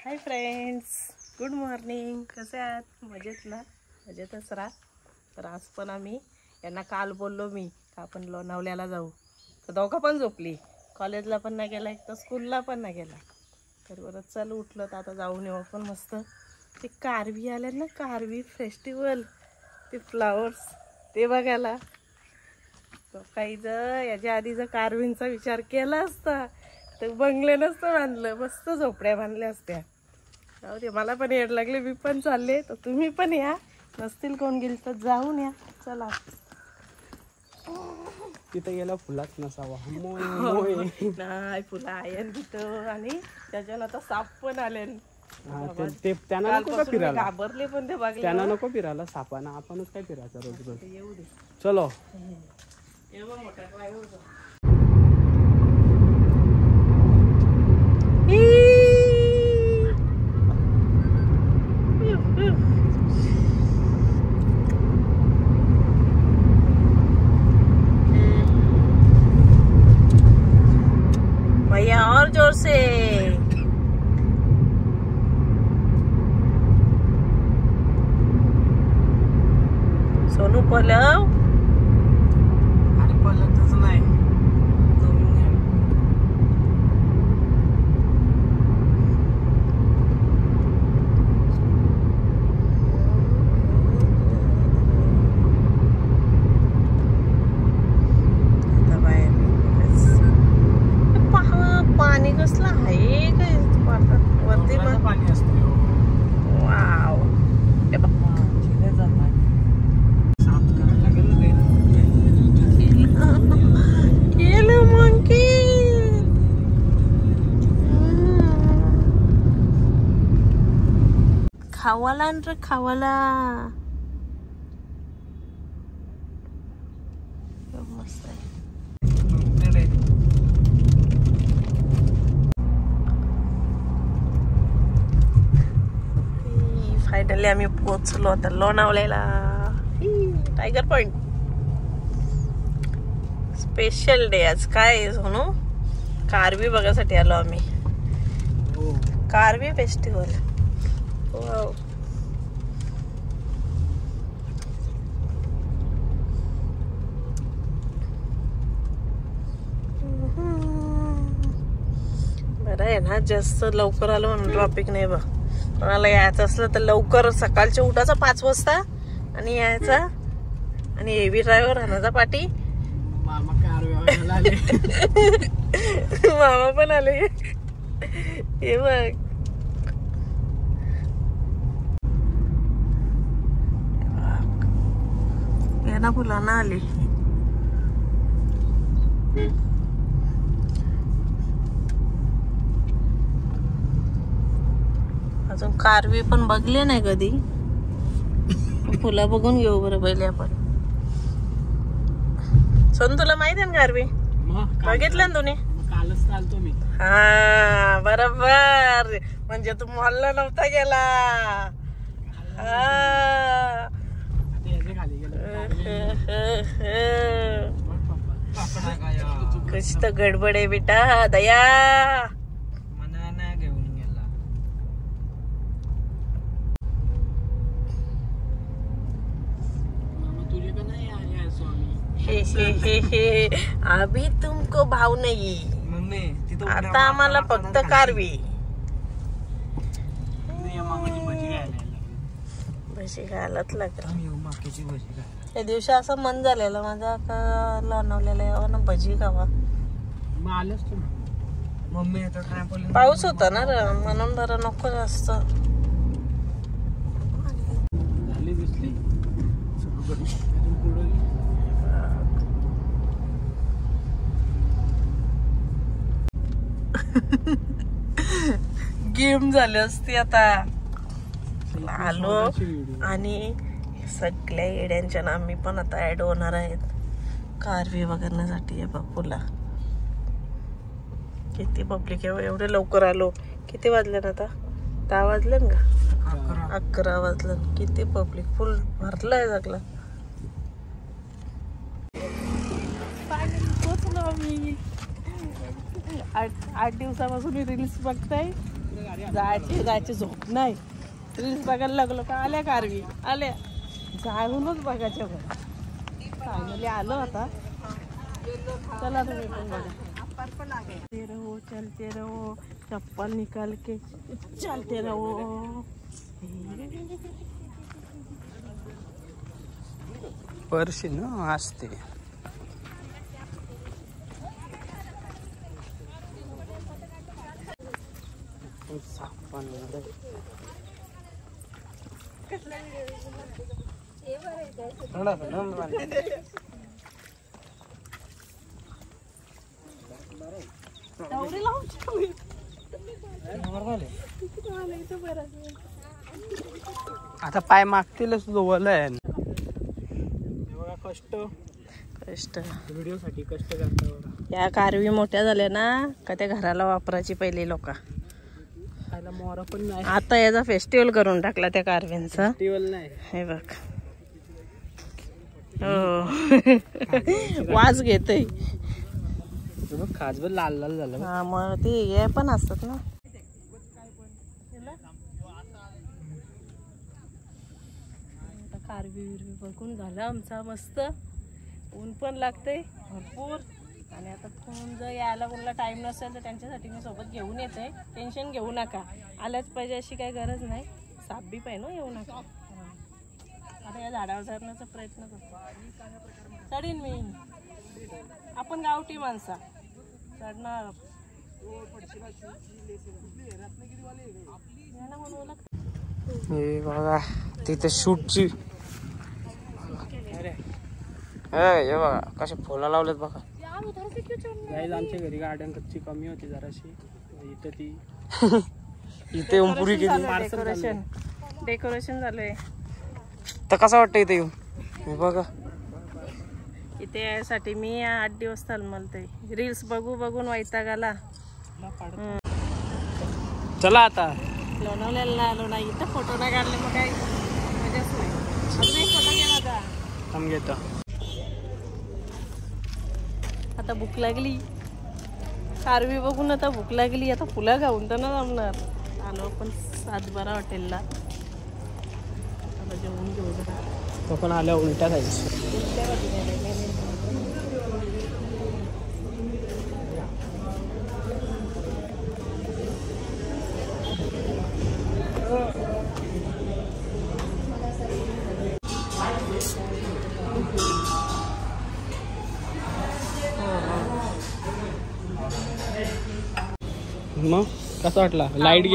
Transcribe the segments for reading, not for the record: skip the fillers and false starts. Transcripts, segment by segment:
Hi friends, good morning. कसे आहात? मजेत ना? मजेतच राहा. तर आज पण आम्ही यांना काल बोललो मी का आपण लोणावळ्याला जाऊ, तर दोघं पण झोपली. कॉलेजला पण नाही गेला, एक तर स्कूलला पण नाही गेला. तर बरं चल उठलं तर आता जाऊन येऊ आपण मस्त. ते कारवी आले ना, कारवी फेस्टिवल, ते फ्लावर्स ते बघायला. तर काही जर याच्या आधी जर कारवींचा विचार केला असता तर बंगले नसतं बांधलं, मस्त झोपड्या बांधल्या असत्या. जाऊ दे, मला पण येड लागले, मी पण चालले. तर तुम्ही पण या, नसतील कोण गेल तर जाऊन या. चला. तिथं गेला फुलाच नसावा. नाही, फुलं आहे तिथं. आणि त्याच्यानं आता साप पण आले. त्यांना नको फिरायला, घाबरले पण ते बघले. त्यांना नको फिरायला सापाना, आपणच काय फिरायचं रोज रोज. येऊ दे. चलो. भैया और जोर से. सोनू पलव. आणि पलतच नाही. पाणी कसलं आहे काय वरती पाणी असतं. वाव. केलं मंकी. खावाला रे खावाला. मस्त आहे. फायनली आम्ही पोहोचलो आता लोणावळ्याला. Tiger point. स्पेशल डे आज. काय आहे सोनू? कारवी बघायसाठी आलो आम्ही. कारवी फेस्टिवल. वाव. बरं आहे ना, जास्त लवकर आलो म्हणून ट्रॉफिक नाही बघ. कोणाला यायचं असलं तर लवकर सकाळच्या उठायचं 5 वाजता आणि यायचा. आणि हेवी ड्रायव्हर आणायचा पाठी. मामा कारव्याला आले. मामा पण आले. हे बघ. यांना फुलांना आली. अजून कारवी पण बघले नाही कधी. फुलं बघून घेऊ बरं पहिले आपण. सोन तुला माहिती आहे ना कारवी? बघितलं ना तुम्ही? कालच चालतो मी. हा बरोबर. म्हणजे तू मॉलला नव्हता गेला. कुछ तो गडबड आहे बेटा. दया मनाना घेऊन गेला. मामा तुझे का नाही आया स्वामी. हे अभी तुमको भाव नाही. मम्मी आता आम्हाला फक्त कारवी. भजी खायलाच लागलं. त्या दिवशी असं मन झालेलं माझा का लोणावळ्याला यावं ना, भजी खावा. पाऊस होता ना रे, म्हणून जरा नको जास्त. गेम झाली असती आता. आलो आणि सगळ्या येड्यांच्या ना आम्ही पण आता ऍड होणार आहेत कारवी बघण्यासाठी. बापूला किती पब्लिक आहे. एवढे लवकर आलो. किती वाजले ना आता? 10 वाजले ना का? 11 वाजलं. किती पब्लिक, फुल भरलाय सगळं. पोचलो आम्ही. 8 दिवसापासून मी रील्स बघताय. जायची झोप नाही. रील्स बघायला लागलो का आल्या कारवी आल्या जाऊनच बघायच्या बघ. फायनली आलो आता. चला तुम्ही पण बघा. चलते रहो चलते रहो चप्पल निकाल के चलते रहो. वर्षी ना असते. आता पाय मागतीलच जोवलंय. कष्ट कष्ट व्हिडिओ साठी कष्ट करतात. या कारवी मोठ्या झाल्या ना का त्या घराला वापरायची पहिली लोक. खायला मोहरा पण नाही. आता याचा फेस्टिवल करून टाकला त्या कारव्यांचा. फेस्टिवल नाही. हे बघ हो वाज घेतय. खाजवर लाल लाल झालं. हा मग ते हे पण असतात ना. कारवी विरवी बघून झालं आमचा मस्त. ऊन पण लागतंय भरपूर. आणि आता कोण जर यायला कोणाला टाइम नसेल तर त्यांच्यासाठी मी सोबत घेऊन येते. टेन्शन घेऊ नका. आल्याच पाहिजे अशी काही गरज नाही. साप बी पाहिजे येऊ नका. आता या झाडावर चढण्याचा प्रयत्न करतो. चढीन मी. आपण गावठी माणसा चढणार. हे बघा तिथे शूटची. हे बघा कसे फुलं लावलेत बघा. आमच्या घरी गार्डन कच्ची कमी होती जराशी. इथं ती इथे येऊन पुरी केली. डेकोरेशन झालंय. तर कसं वाटतं इथे येऊन. हे बघा इथे यासाठी मी 8 दिवस तलमलते. रील्स बघू बघून वैताग आला. चला आता लोणावळ्याला आलो ना. इथं फोटो नाही काढले मग काय मजाच नाही. अजून एक फोटो घे माझा. थांब घेतो. आता भूक लागली. कारवी बघून आता भूक लागली. आता फुलं खाऊन तर ना जमणार. आलो आपण 7-12 हॉटेलला. आता जेवून घेऊ जरा. तो पण आल्या उलट्या जायचं. मग कसं वाटलं. लाईट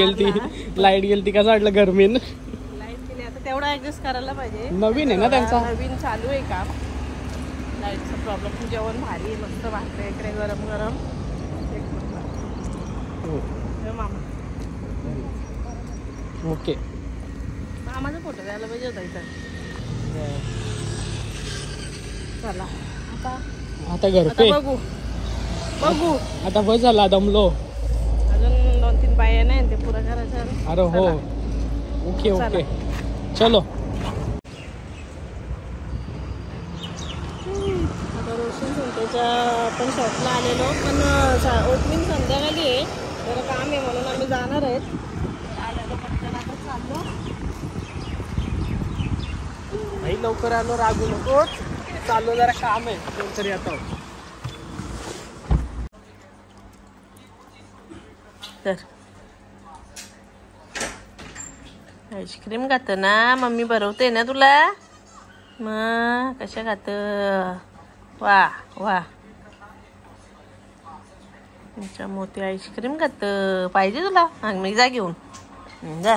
गेलती कसं वाटलं गरमीन. लाईट गेली आता तेवढा ऍडजस्ट करायला पाहिजे. नवीन आहे ना त्यांचा. नवीन चालू आहे काम. लाईटचा प्रॉब्लेम. जेवण भारी आहे मस्त वाटतं इकडे गरम गरम. मामा ओके. मामाचा फोटो द्यायला पाहिजे होता इथं. चला आता घर पे बघू. आता बस झाला दमलो. अजून 2-3 बाया नाही ते पुरा करायचं. अरे हो ओके ओके चलो. आता रोशन संतेच्या आपण शॉपला आलेलो पण ओपनिंग संध्याकाळी आहे. जरा काम आहे म्हणून आम्ही जाणार आहेत. आलेलो पटकन आता चाललो. भाई लवकर आलो रागू नको. चाललो जरा काम आहे कोणतरी आता. तर आईस्क्रीम खात ना मम्मी भरवते ना तुला. मग कशा खात. वा वा तुमच्या मोठी आईस्क्रीम खात पाहिजे तुला. मी जा घेऊन जा.